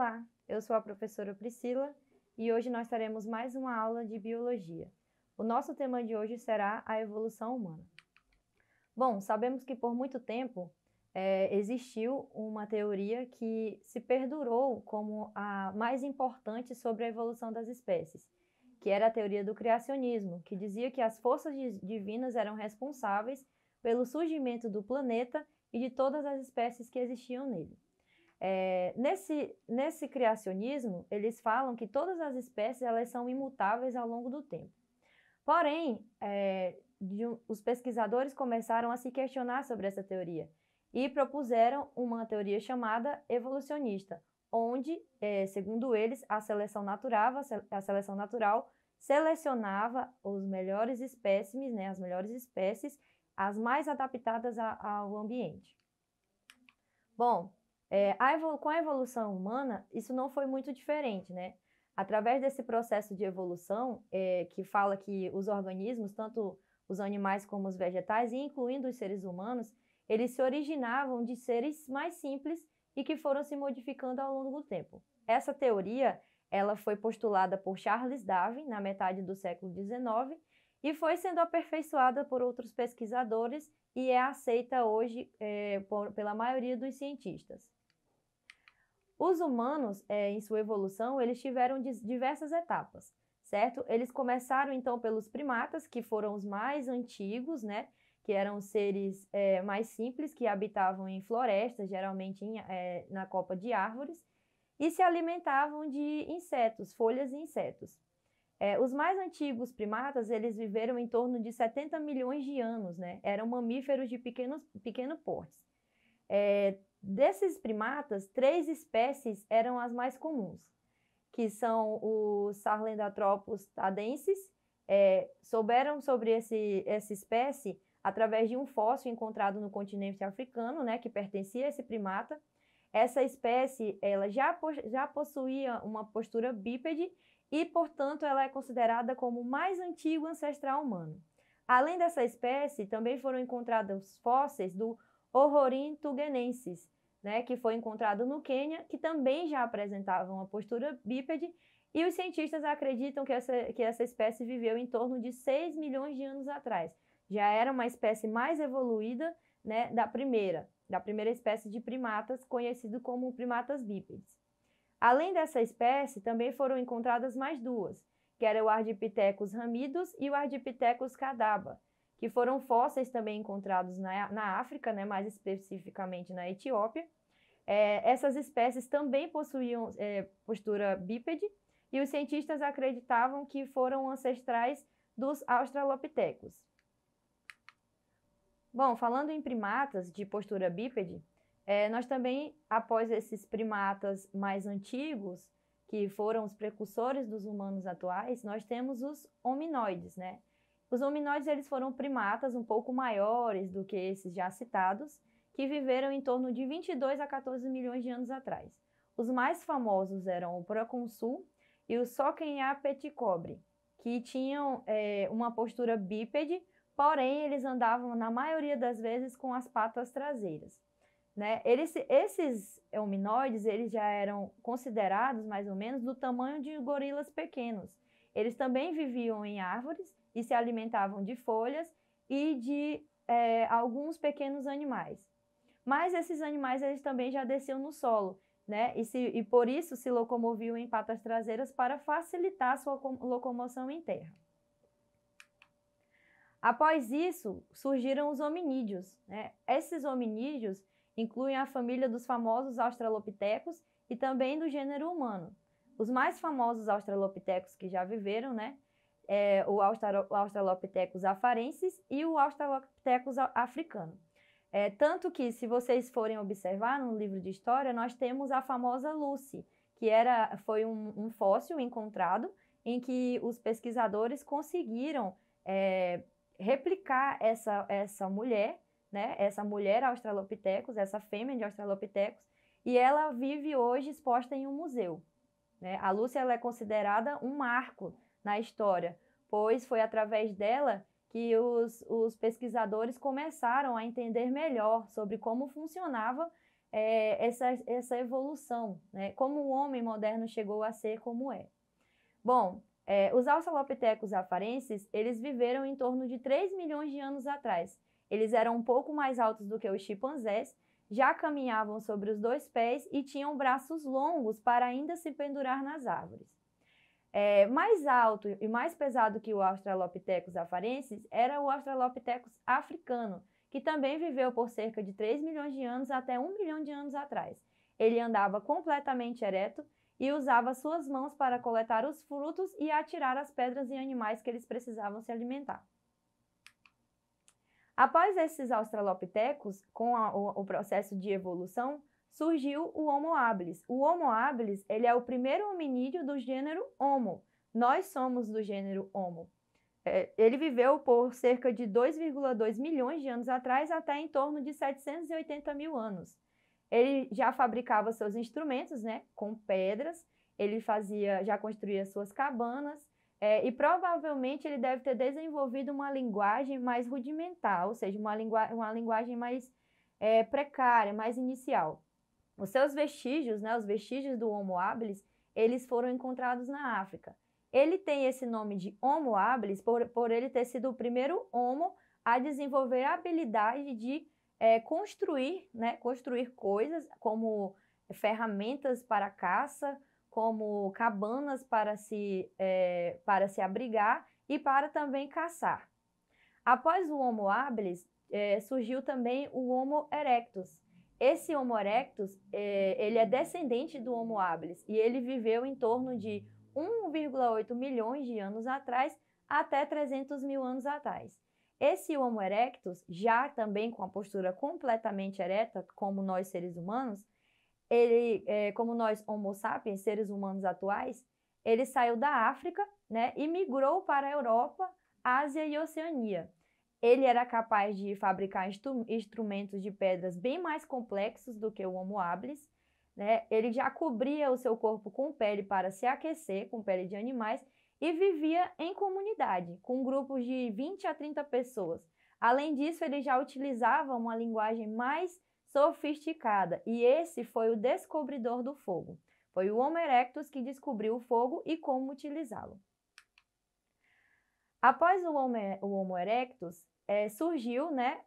Olá, eu sou a professora Priscila e hoje nós teremos mais uma aula de biologia. O nosso tema de hoje será a evolução humana. Bom, sabemos que por muito tempo existiu uma teoria que se perdurou como a mais importante sobre a evolução das espécies, que era a teoria do criacionismo, que dizia que as forças divinas eram responsáveis pelo surgimento do planeta e de todas as espécies que existiam nele. Nesse criacionismo, eles falam que todas as espécies elas são imutáveis ao longo do tempo. Porém, os pesquisadores começaram a se questionar sobre essa teoria e propuseram uma teoria chamada evolucionista, onde, segundo eles, a seleção natural selecionava os melhores espécimes, né, as melhores espécies, as mais adaptadas ao ambiente. Bom, com a evolução humana, isso não foi muito diferente, né? Através desse processo de evolução, que fala que os organismos, tanto os animais como os vegetais, incluindo os seres humanos, eles se originavam de seres mais simples e que foram se modificando ao longo do tempo. Essa teoria, ela foi postulada por Charles Darwin na metade do século XIX e foi sendo aperfeiçoada por outros pesquisadores e é aceita hoje pela maioria dos cientistas. Os humanos, em sua evolução, eles tiveram diversas etapas, certo? Eles começaram, então, pelos primatas, que foram os mais antigos, né? Que eram seres mais simples, que habitavam em florestas, geralmente na copa de árvores, e se alimentavam de insetos, folhas e insetos. Os mais antigos primatas, eles viveram em torno de 70 milhões de anos, né? Eram mamíferos de pequeno porte. Desses primatas, 3 espécies eram as mais comuns, que são os Sahelanthropus tadensis. Souberam sobre essa espécie através de um fóssil encontrado no continente africano, né, que pertencia a esse primata. Essa espécie ela já possuía uma postura bípede e, portanto, ela é considerada como o mais antigo ancestral humano. Além dessa espécie, também foram encontrados fósseis do Ororhyntugenensis, né, que foi encontrado no Quênia, que também já apresentava uma postura bípede, e os cientistas acreditam que essa espécie viveu em torno de 6 milhões de anos atrás. Já era uma espécie mais evoluída, né, da primeira espécie de primatas, conhecido como primatas bípedes. Além dessa espécie, também foram encontradas mais 2, que eram o Ardipithecus ramidus e o Ardipithecus cadaba, que foram fósseis também encontrados na África, né, mais especificamente na Etiópia. Essas espécies também possuíam postura bípede e os cientistas acreditavam que foram ancestrais dos Australopithecus. Bom, falando em primatas de postura bípede, nós também, após esses primatas mais antigos, que foram os precursores dos humanos atuais, nós temos os hominoides, né? Os hominoides eles foram primatas um pouco maiores do que esses já citados, que viveram em torno de 22 a 14 milhões de anos atrás. Os mais famosos eram o Proconsul e o Sockenhapeticobre, que tinham uma postura bípede, porém eles andavam na maioria das vezes com as patas traseiras, né? Esses hominoides eles já eram considerados mais ou menos do tamanho de gorilas pequenos. Eles também viviam em árvores e se alimentavam de folhas e de alguns pequenos animais. Mas esses animais eles também já desciam no solo, né? E por isso se locomoviam em patas traseiras para facilitar a sua locomoção em terra. Após isso, surgiram os hominídeos, né? Esses hominídeos incluem a família dos famosos Australopithecus e também do gênero humano. Os mais famosos Australopithecus que já viveram, né? O Australopithecus afarensis e o Australopithecus africano. Tanto que, se vocês forem observar no livro de história, nós temos a famosa Lucy, que foi um fóssil encontrado em que os pesquisadores conseguiram replicar essa mulher, né? Essa mulher Australopithecus, essa fêmea de Australopithecus, e ela vive hoje exposta em um museu, né? A Lucy ela é considerada um marco na história, pois foi através dela que os pesquisadores começaram a entender melhor sobre como funcionava essa evolução, né? Como o homem moderno chegou a ser como é. Bom, os australopithecus afarenses, eles viveram em torno de 3 milhões de anos atrás. Eles eram um pouco mais altos do que os chimpanzés, já caminhavam sobre os dois pés e tinham braços longos para ainda se pendurar nas árvores. Mais alto e mais pesado que o Australopithecus afarensis era o Australopithecus africano, que também viveu por cerca de 3 milhões de anos até 1 milhão de anos atrás. Ele andava completamente ereto e usava suas mãos para coletar os frutos e atirar as pedras em animais que eles precisavam se alimentar. Após esses australopithecus, com o processo de evolução, surgiu o Homo habilis. O Homo habilis, ele é o primeiro hominídeo do gênero Homo. Nós somos do gênero Homo. Ele viveu por cerca de 2,2 milhões de anos atrás até em torno de 780 mil anos. Ele já fabricava seus instrumentos, né, com pedras, ele já construía suas cabanas, e provavelmente ele deve ter desenvolvido uma linguagem mais rudimentar, ou seja, uma linguagem mais precária, mais inicial. Os seus vestígios, né, os vestígios do Homo habilis, eles foram encontrados na África. Ele tem esse nome de Homo habilis por ele ter sido o primeiro homo a desenvolver a habilidade de construir coisas como ferramentas para caça, como cabanas para se abrigar e para também caçar. Após o Homo habilis, surgiu também o Homo erectus. Esse Homo erectus, ele é descendente do Homo habilis e ele viveu em torno de 1,8 milhões de anos atrás até 300 mil anos atrás. Esse Homo erectus, já também com a postura completamente ereta, como nós seres humanos, como nós Homo sapiens, seres humanos atuais, ele saiu da África, né, e migrou para a Europa, Ásia e Oceania. Ele era capaz de fabricar instrumentos de pedras bem mais complexos do que o Homo habilis, né? Ele já cobria o seu corpo com pele para se aquecer, com pele de animais, e vivia em comunidade, com grupos de 20 a 30 pessoas. Além disso, ele já utilizava uma linguagem mais sofisticada, e esse foi o descobridor do fogo. Foi o Homo erectus que descobriu o fogo e como utilizá-lo. Após o Homo erectus, surgiu, né,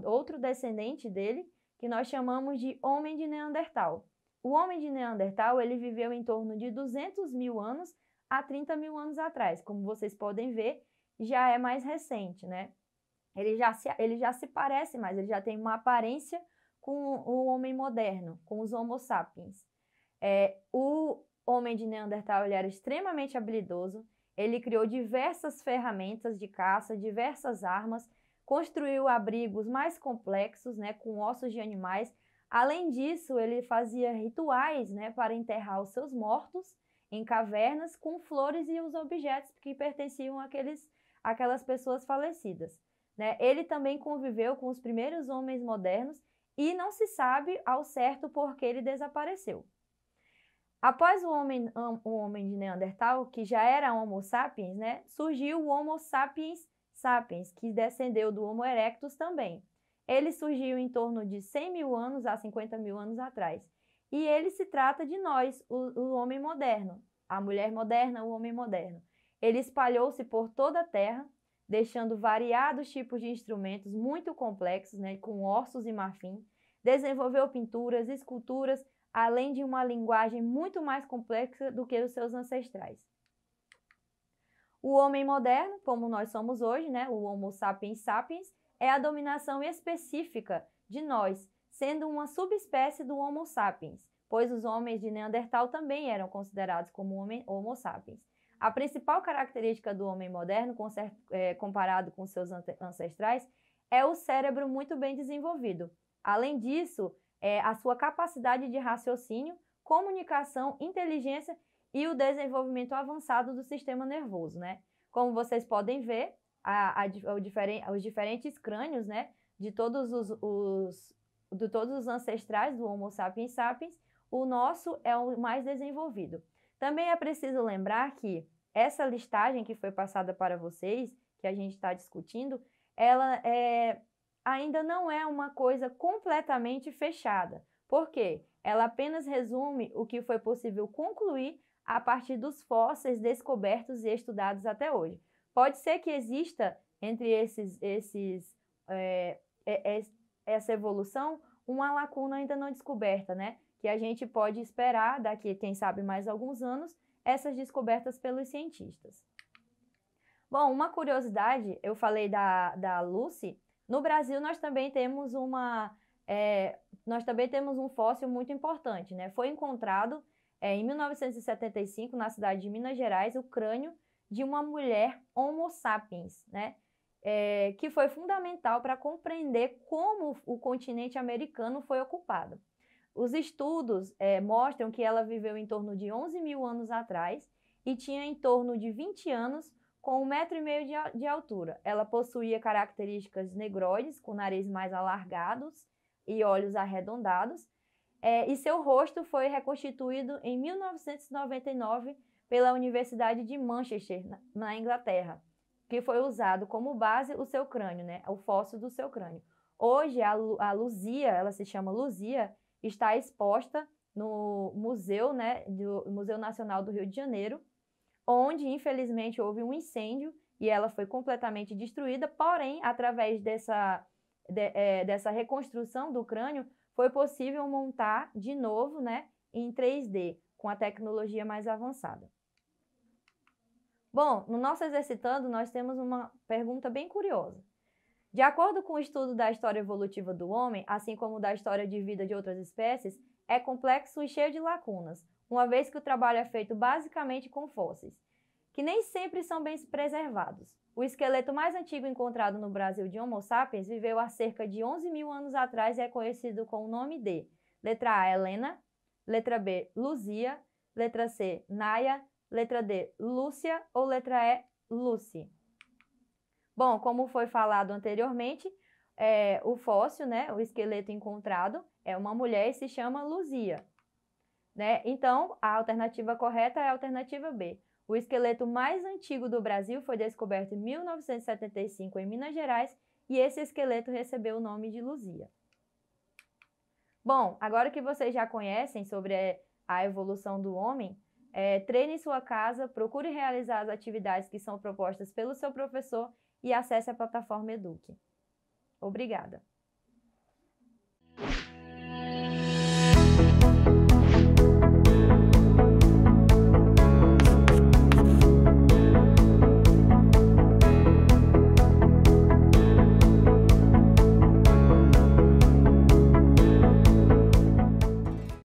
outro descendente dele, que nós chamamos de Homem de Neandertal. O Homem de Neandertal, ele viveu em torno de 200 mil anos a 30 mil anos atrás. Como vocês podem ver, já é mais recente, né? Ele já se parece mais, ele já tem uma aparência com o homem moderno, com os Homo sapiens. O Homem de Neandertal, ele era extremamente habilidoso, ele criou diversas ferramentas de caça, diversas armas, construiu abrigos mais complexos, né, com ossos de animais. Além disso, ele fazia rituais, né, para enterrar os seus mortos em cavernas com flores e os objetos que pertenciam àquelas pessoas falecidas, né? Ele também conviveu com os primeiros homens modernos e não se sabe ao certo por que ele desapareceu. Após o homem de Neandertal, que já era Homo sapiens, né, surgiu o Homo sapiens sapiens, que descendeu do Homo erectus também. Ele surgiu em torno de 100 mil anos a 50 mil anos atrás. E ele se trata de nós, o homem moderno, a mulher moderna, o homem moderno. Ele espalhou-se por toda a Terra, deixando variados tipos de instrumentos muito complexos, né, com ossos e marfim, desenvolveu pinturas, esculturas, além de uma linguagem muito mais complexa do que os seus ancestrais. O homem moderno, como nós somos hoje, né, o Homo sapiens sapiens, é a dominação específica de nós, sendo uma subespécie do Homo sapiens, pois os homens de Neandertal também eram considerados como Homo sapiens. A principal característica do homem moderno, comparado com seus ancestrais, é o cérebro muito bem desenvolvido. Além disso, a sua capacidade de raciocínio, comunicação, inteligência e o desenvolvimento avançado do sistema nervoso, né? Como vocês podem ver, os diferentes crânios, né, de todos os ancestrais do Homo sapiens sapiens, o nosso é o mais desenvolvido. Também é preciso lembrar que essa listagem que foi passada para vocês, que a gente está discutindo, ela ainda não é uma coisa completamente fechada, Por quê? Ela apenas resume o que foi possível concluir a partir dos fósseis descobertos e estudados até hoje. Pode ser que exista entre essa evolução uma lacuna ainda não descoberta, né? Que a gente pode esperar daqui, quem sabe, mais alguns anos, essas descobertas pelos cientistas. Bom, uma curiosidade, eu falei da Lucy. No Brasil, nós também temos um fóssil muito importante, né? Foi encontrado em 1975, na cidade de Minas Gerais, o crânio de uma mulher Homo sapiens, né? Que foi fundamental para compreender como o continente americano foi ocupado. Os estudos mostram que ela viveu em torno de 11 mil anos atrás e tinha em torno de 20 anos, com 1,5 metro de altura. Ela possuía características negroides, com nariz mais alargados e olhos arredondados, e seu rosto foi reconstituído em 1999 pela Universidade de Manchester, na Inglaterra, que foi usado como base o seu crânio, né? O fóssil do seu crânio. Hoje, a Luzia, ela se chama Luzia, está exposta no museu, né, do Museu Nacional do Rio de Janeiro, onde, infelizmente, houve um incêndio e ela foi completamente destruída, porém, através dessa reconstrução do crânio, foi possível montar de novo, né, em 3D, com a tecnologia mais avançada. Bom, no nosso Exercitando, nós temos uma pergunta bem curiosa. De acordo com o estudo da história evolutiva do homem, assim como da história de vida de outras espécies, é complexo e cheio de lacunas, uma vez que o trabalho é feito basicamente com fósseis, que nem sempre são bem preservados. O esqueleto mais antigo encontrado no Brasil de Homo sapiens viveu há cerca de 11 mil anos atrás e é conhecido com o nome de letra A, Helena, letra B, Luzia, letra C, Naia, letra D, Lúcia ou letra E, Lucy. Bom, como foi falado anteriormente, o fóssil, né, o esqueleto encontrado, é uma mulher e se chama Luzia, né? Então, a alternativa correta é a alternativa B. O esqueleto mais antigo do Brasil foi descoberto em 1975 em Minas Gerais e esse esqueleto recebeu o nome de Luzia. Bom, agora que vocês já conhecem sobre a evolução do homem, treine sua casa, procure realizar as atividades que são propostas pelo seu professor e acesse a plataforma Eduque. Obrigada!